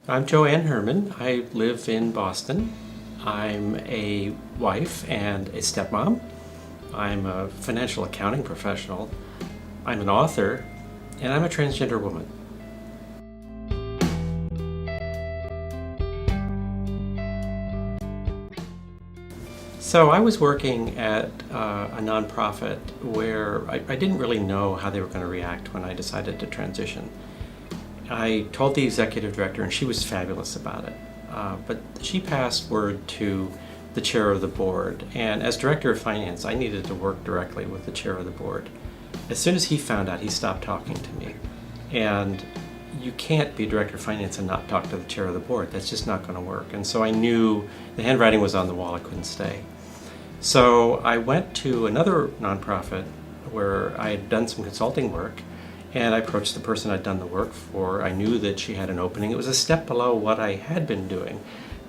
I'm Joanne Herman. I live in Boston. I'm a wife and a stepmom. I'm a financial accounting professional. I'm an author, and I'm a transgender woman. So I was working at a nonprofit where I didn't really know how they were going to react when I decided to transition. I told the executive director, and she was fabulous about it, but she passed word to the chair of the board, and as director of finance, I needed to work directly with the chair of the board. As soon as he found out, he stopped talking to me, and you can't be director of finance and not talk to the chair of the board. That's just not going to work. And so I knew the handwriting was on the wall. I couldn't stay. So I went to another nonprofit where I had done some consulting work, and I approached the person I'd done the work for. I knew that she had an opening. It was a step below what I had been doing,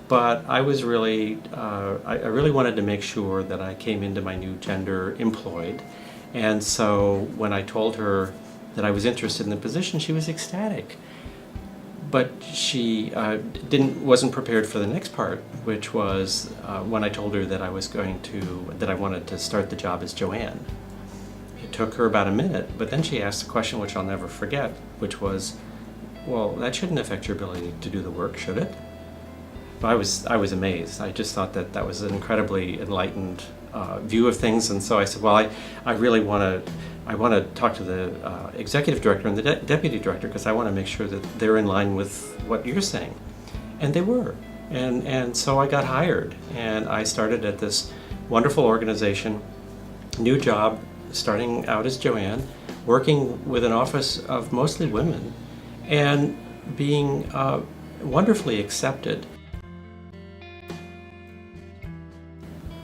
but I was really, I really wanted to make sure that I came into my new gender employed. And so when I told her that I was interested in the position, she was ecstatic. But she wasn't prepared for the next part, which was when I told her that I wanted to start the job as Joanne. It took her about a minute, but then she asked a question which I'll never forget, which was, well, that shouldn't affect your ability to do the work, should it? I was amazed. I just thought that was an incredibly enlightened view of things, and so I said, well, I really want to talk to the executive director and the deputy director, because I want to make sure that they're in line with what you're saying. And they were. And so I got hired, and I started at this wonderful organization, new job, starting out as Joanne, working with an office of mostly women, and being wonderfully accepted.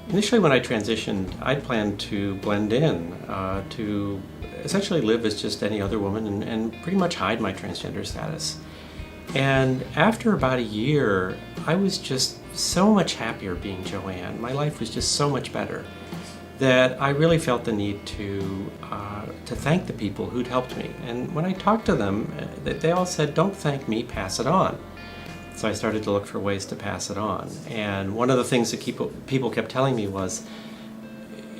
Initially, when I transitioned, I planned to blend in, to essentially live as just any other woman and pretty much hide my transgender status. And after about a year, I was just so much happier being Joanne. My life was just so much better that I really felt the need to thank the people who'd helped me. And when I talked to them, they all said, "Don't thank me, pass it on." So I started to look for ways to pass it on. And one of the things that people kept telling me was,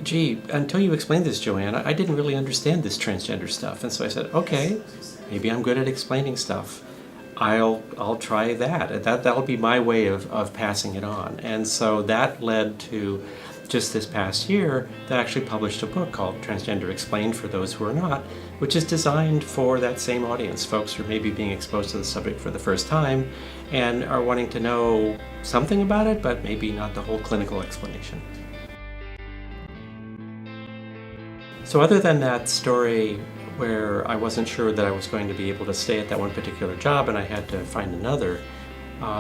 gee, until you explained this, Joanne, I didn't really understand this transgender stuff. And so I said, okay, maybe I'm good at explaining stuff. I'll try that. That'll be my way of passing it on. And so that led to just this past year that actually published a book called Transgender Explained for Those Who Are Not, which is designed for that same audience, folks who are maybe being exposed to the subject for the first time and are wanting to know something about it, but maybe not the whole clinical explanation. So other than that story where I wasn't sure that I was going to be able to stay at that one particular job and I had to find another,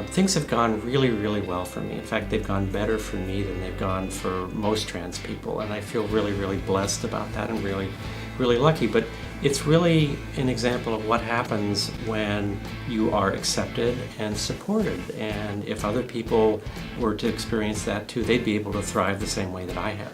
things have gone really, really well for me. In fact, they've gone better for me than they've gone for most trans people, and I feel really, really blessed about that and really, really lucky. But it's really an example of what happens when you are accepted and supported, and if other people were to experience that too, they'd be able to thrive the same way that I have.